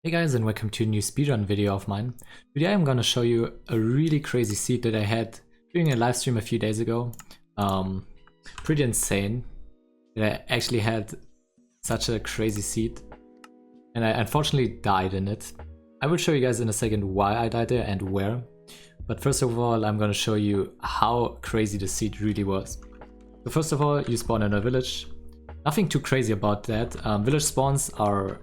Hey guys, and welcome to a new speedrun video of mine. Today I'm gonna show you a really crazy seed that I had during a live stream a few days ago. Pretty insane that I actually had such a crazy seed, and I unfortunately died in it. I will show you guys in a second why I died there and where, but first of all I'm gonna show you how crazy the seed really was. So first of all, you spawn in a village. Nothing too crazy about that. Village spawns are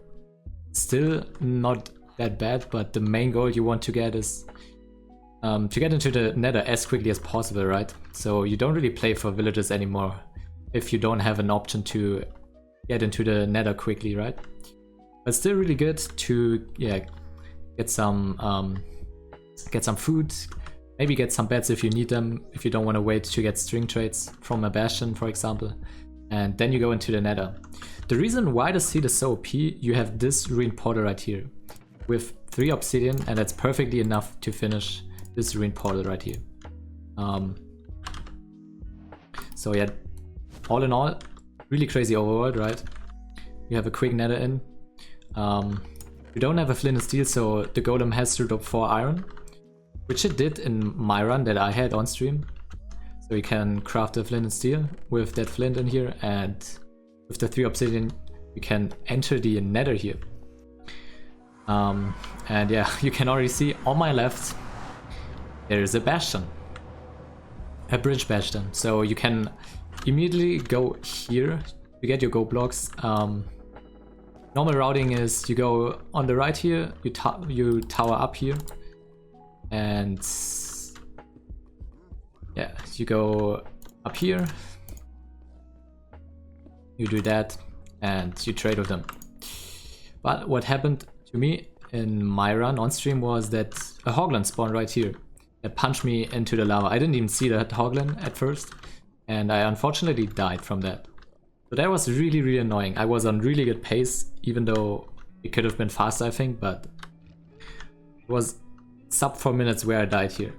still not that bad, but the main goal you want to get is to get into the Nether as quickly as possible, right? So you don't really play for villages anymore if you don't have an option to get into the Nether quickly, right? But still really good to get some food, maybe get some beds if you need them, if you don't want to wait to get string trades from a Bastion, for example, and then you go into the Nether. The reason why the seed is so OP, you have this ruined portal right here with 3 obsidian, and that's perfectly enough to finish this ruined portal right here. So yeah, all in all, really crazy overworld, right? You have a quick Nether in. You don't have a flint and steel, so the golem has to drop 4 iron, which it did in my run that I had on stream. So you can craft a flint and steel with that flint in here, and with the 3 obsidian you can enter the Nether here. And yeah, you can already see on my left there is a bastion, a bridge bastion. So you can immediately go here to get your gold blocks. Normal routing is you go on the right here, you tower up here, and yeah, you go up here, you do that, and you trade with them. But what happened to me in my run on stream was that a hoglin spawned right here that punched me into the lava. I didn't even see that hoglin at first, and I unfortunately died from that. So that was really annoying. I was on really good pace, even though it could have been faster, I think, but it was sub 4 minutes where I died here.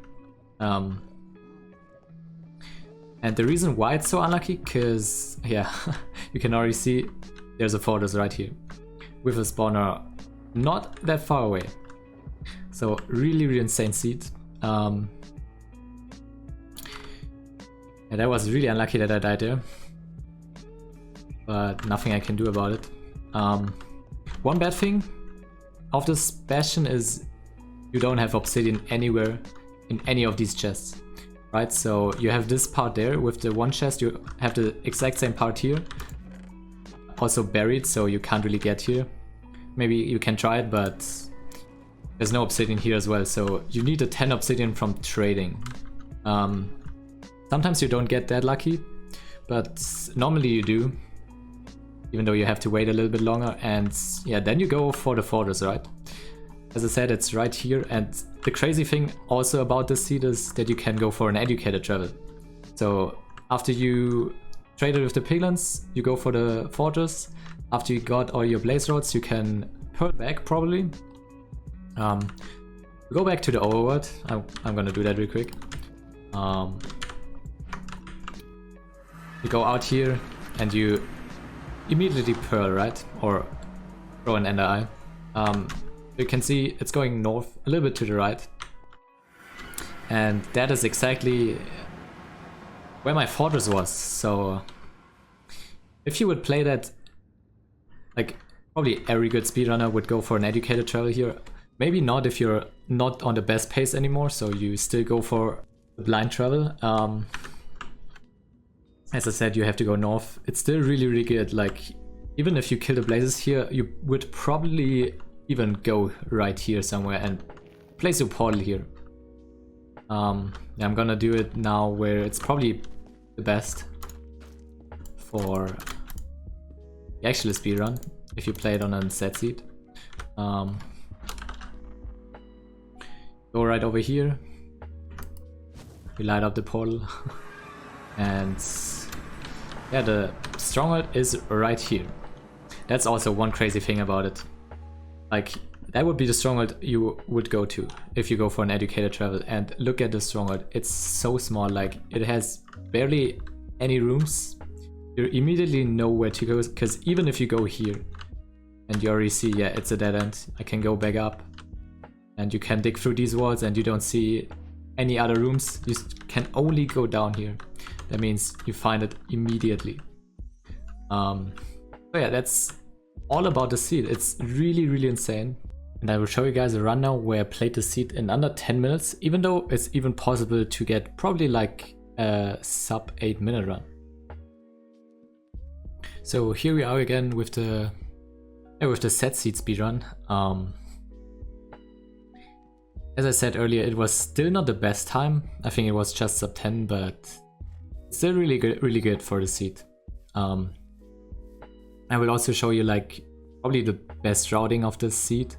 And the reason why it's so unlucky, cause yeah, you can already see there's a fortress right here with a spawner not that far away. So really insane seed. And that was really unlucky that I died there, but nothing I can do about it. One bad thing of this bastion is you don't have obsidian anywhere in any of these chests. Right, so you have this part there with the one chest, you have the exact same part here, also buried, so you can't really get here. Maybe you can try it, but there's no obsidian here as well, so you need a 10 obsidian from trading. Sometimes you don't get that lucky, but normally you do, even though you have to wait a little bit longer, and yeah, then you go for the fortress, right? As I said, it's right here, and the crazy thing also about this seed is that you can go for an educated travel. So after you traded with the piglins, you go for the fortress. After you got all your blaze rods, you can pearl back probably. Go back to the overworld. I'm gonna do that real quick. You go out here and you immediately pearl, right? Or throw an ender eye. You can see it's going north, a little bit to the right. And that is exactly where my fortress was. So if you would play that, like probably every good speedrunner would go for an educated travel here. Maybe not if you're not on the best pace anymore, so you still go for the blind travel. As I said, you have to go north. It's still really good. Like even if you kill the blazes here, you would probably even go right here somewhere and place your portal here. I'm gonna do it now where it's probably the best for the actual speedrun if you play it on a set seed. Go right over here, we light up the portal, and yeah, the stronghold is right here. That's also one crazy thing about it. Like, that would be the stronghold you would go to if you go for an educated travel. And look at the stronghold, it's so small, like it has barely any rooms. You immediately know where to go, because even if you go here, and you already see, yeah, it's a dead end. I can go back up and you can dig through these walls and you don't see any other rooms. You can only go down here. That means you find it immediately. So yeah, that's all about the seed. It's really insane. And I will show you guys a run now where I played the seed in under 10 minutes, even though it's even possible to get probably like a sub 8-minute run. So here we are again with the set seed speedrun. As I said earlier, it was still not the best time. I think it was just sub 10, but still really good for the seed. I will also show you like probably the best routing of the seed.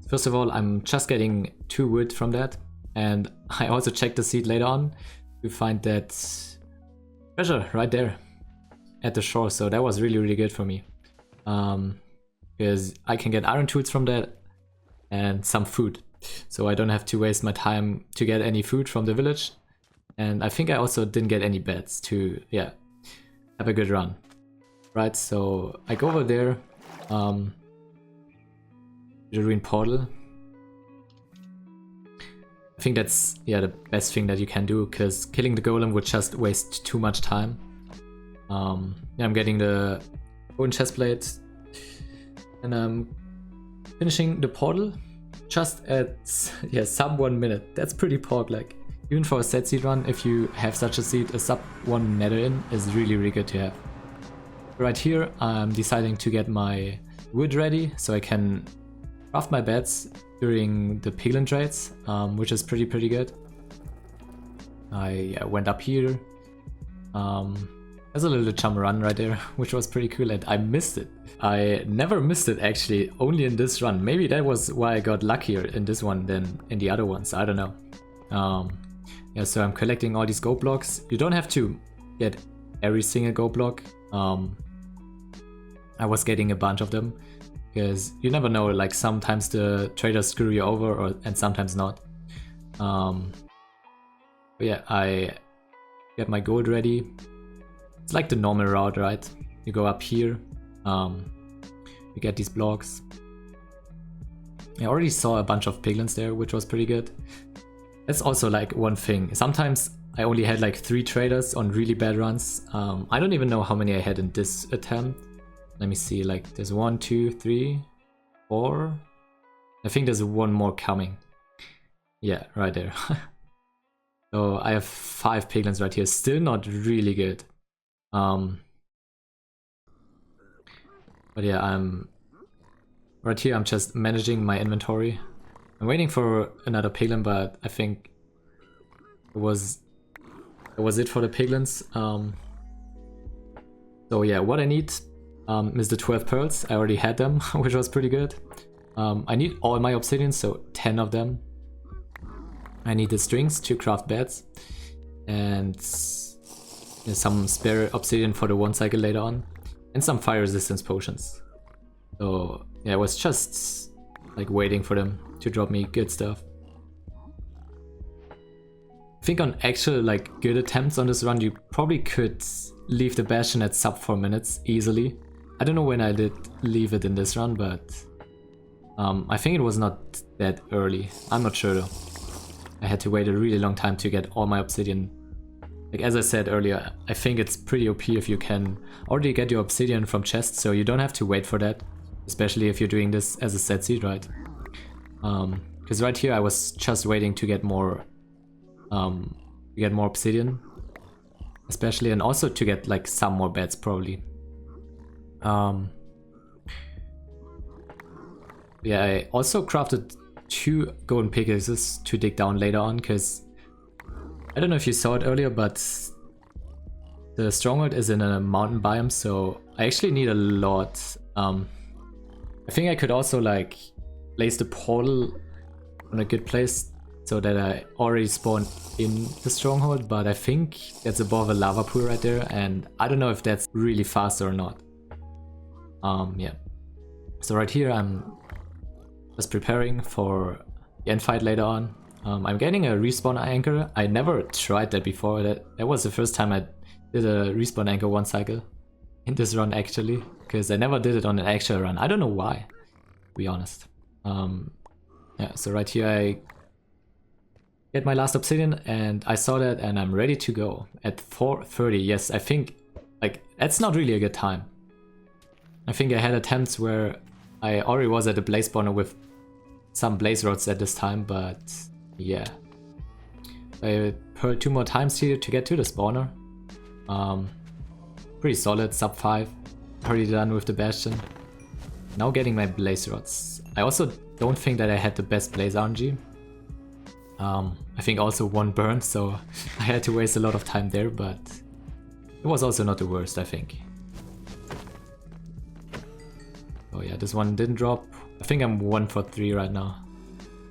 First of all, I'm just getting 2 wood from that, and I also checked the seed later on to find that treasure right there at the shore, so that was really good for me. Because I can get iron tools from that and some food, so I don't have to waste my time to get any food from the village. And I think I also didn't get any beds to, yeah, have a good run. Right, so I go over there, the ruined portal. I think that's, yeah, the best thing that you can do, because killing the golem would just waste too much time. Yeah, I'm getting the golden chestplate, and I'm finishing the portal just at, yeah, sub 1 minute. That's pretty pork-like. Even for a set seed run, if you have such a seed, a sub 1 nether in is really good to have. Right here, I'm deciding to get my wood ready so I can craft my beds during the piglin trades, which is pretty good. I went up here. There's a little jump run right there, which was pretty cool, and I missed it. I never missed it actually, only in this run. Maybe that was why I got luckier in this one than in the other ones, I don't know. Yeah, so I'm collecting all these gold blocks. You don't have to get every single gold block. I was getting a bunch of them, because you never know, like sometimes the traders screw you over and sometimes not. But yeah, I get my gold ready. It's like the normal route, right? You go up here, you get these blocks. I already saw a bunch of piglins there, which was pretty good. That's also like one thing. Sometimes I only had like 3 traders on really bad runs. I don't even know how many I had in this attempt. Let me see, like there's 1, 2, 3, 4. I think there's one more coming. Yeah, right there. So I have 5 piglins right here. Still not really good. But yeah, right here I'm just managing my inventory. I'm waiting for another piglin, but I think it was it for the piglins. So yeah, what I need is the 12 pearls. I already had them, which was pretty good. I need all my obsidian, so 10 of them. I need the strings to craft beds, and some spare obsidian for the 1 cycle later on, and some fire resistance potions. So yeah, I was just like waiting for them to drop me good stuff. I think on actual like good attempts on this run, you probably could leave the Bastion at sub 4 minutes easily. I don't know when I did leave it in this run, but I think it was not that early. I'm not sure though. I had to wait a really long time to get all my obsidian. Like as I said earlier, I think it's pretty OP if you can already get your obsidian from chests, so you don't have to wait for that, especially if you're doing this as a set seed, right? Because right here I was just waiting to get more obsidian, especially, and also to get like some more beds probably. Yeah, I also crafted 2 golden pickaxes to dig down later on, because I don't know if you saw it earlier, but the stronghold is in a mountain biome, so I actually need a lot. I think I could also like place the portal on a good place so that I already spawned in the stronghold, but I think that's above a lava pool right there, and I don't know if that's really fast or not. Yeah. So right here I'm just preparing for the end fight later on. I'm getting a respawn anchor. I never tried that before. That was the first time I did a respawn anchor 1 cycle in this run actually, because I never did it on an actual run. I don't know why, to be honest. Yeah, so right here I get my last obsidian and I saw that and I'm ready to go at 4:30. Yes, I think like that's not really a good time. I think I had attempts where I already was at the blaze spawner with some blaze rods at this time, but yeah. I pearled 2 more times here to get to the spawner. Pretty solid, sub 5. Already done with the Bastion. Now getting my blaze rods. I also don't think that I had the best blaze RNG. I think also 1 burn, so I had to waste a lot of time there, but it was also not the worst, I think. Oh yeah, this one didn't drop. I think I'm 1 for 3 right now.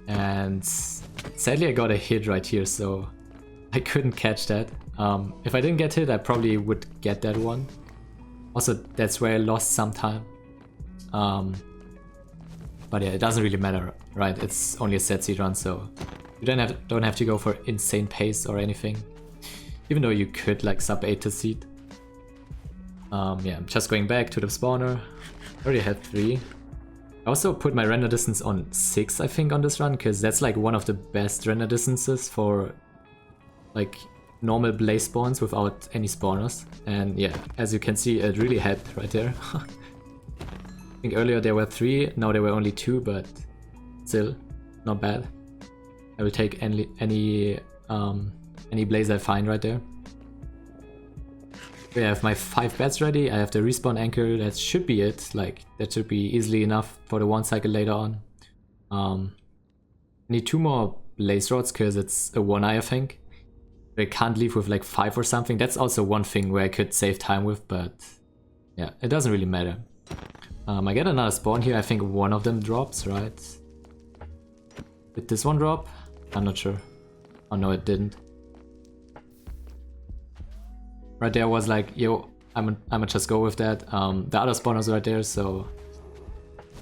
And sadly I got a hit right here, so I couldn't catch that. If I didn't get hit, I probably would get that one. Also, that's where I lost some time. But yeah, it doesn't really matter, right? It's only a set seed run, so you don't have to go for insane pace or anything. Even though you could like sub 8 to seed. Yeah, I'm just going back to the spawner. Already had 3. I also put my render distance on 6, I think, on this run, because that's like one of the best render distances for like normal blaze spawns without any spawners. And yeah, as you can see, it really helped right there. I think earlier there were 3, now there were only 2, but still not bad. I will take any blaze I find right there. I have my 5 beds ready, I have the respawn anchor, that should be it, like that should be easily enough for the 1 cycle later on. I need 2 more blaze rods because it's a 1-eye I think. I can't leave with like 5 or something, that's also one thing where I could save time with, but yeah, it doesn't really matter. I get another spawn here, I think one of them drops, right? Did this one drop? I'm not sure. Oh no, it didn't. Right there was like, yo, I'ma just go with that. The other spawner's right there, so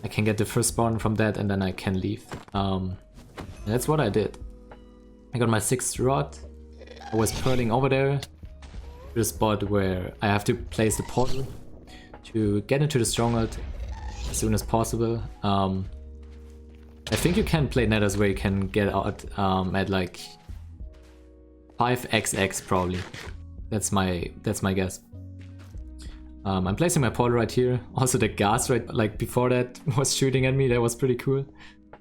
I can get the first spawn from that and then I can leave. And that's what I did. I got my 6th rod. I was pearling over there to the spot where I have to place the portal to get into the stronghold as soon as possible. I think you can play Nethers where you can get out at like 5xx probably. That's my guess. I'm placing my portal right here. Also the gas right like before that was shooting at me. That was pretty cool.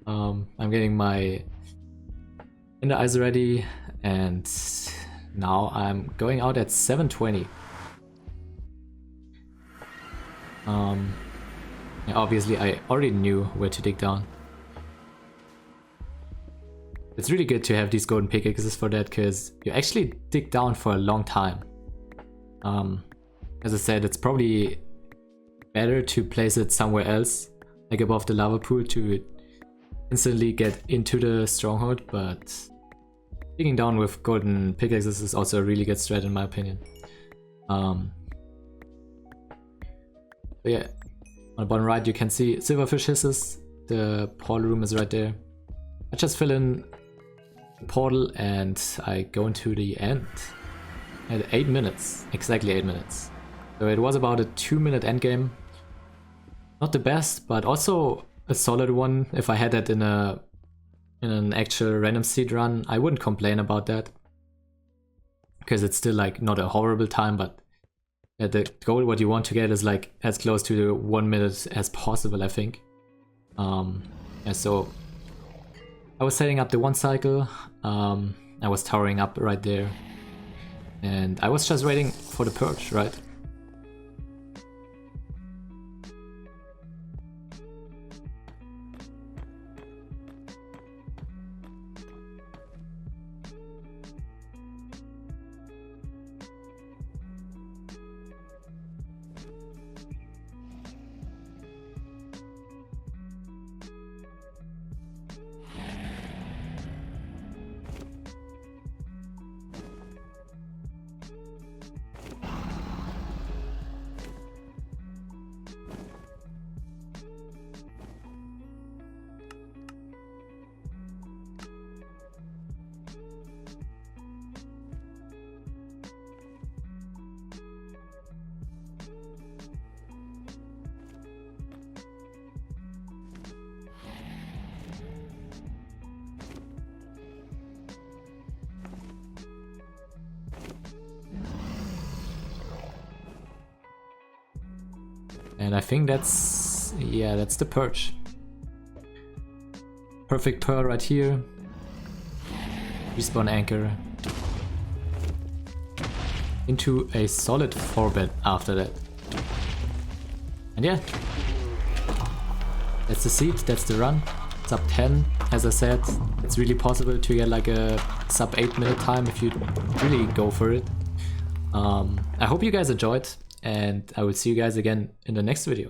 I'm getting my ender eyes ready, and now I'm going out at 7:20. Yeah, obviously I already knew where to dig down. It's really good to have these golden pickaxes for that, because you actually dig down for a long time. As I said, it's probably better to place it somewhere else, like above the lava pool, to instantly get into the stronghold, but digging down with golden pickaxes is also a really good strat in my opinion. But yeah, on the bottom right you can see silverfish hisses, the portal room is right there. I just fill in portal and I go into the end at 8 minutes, exactly 8 minutes. So it was about a 2-minute endgame. Not the best, but also a solid one. If I had that in an actual random seed run, I wouldn't complain about that, because it's still like not a horrible time, but the goal what you want to get is like as close to the 1 minute as possible, I think. Yeah, so I was setting up the 1 cycle, I was towering up right there, and I was just waiting for the purge, right? And I think that's, yeah, that's the perch. Perfect pearl right here. Respawn anchor. Into a solid 4-bed after that. And yeah, that's the seed, that's the run. Sub 10, as I said, it's really possible to get like a sub 8-minute time if you really go for it. I hope you guys enjoyed, and I will see you guys again in the next video.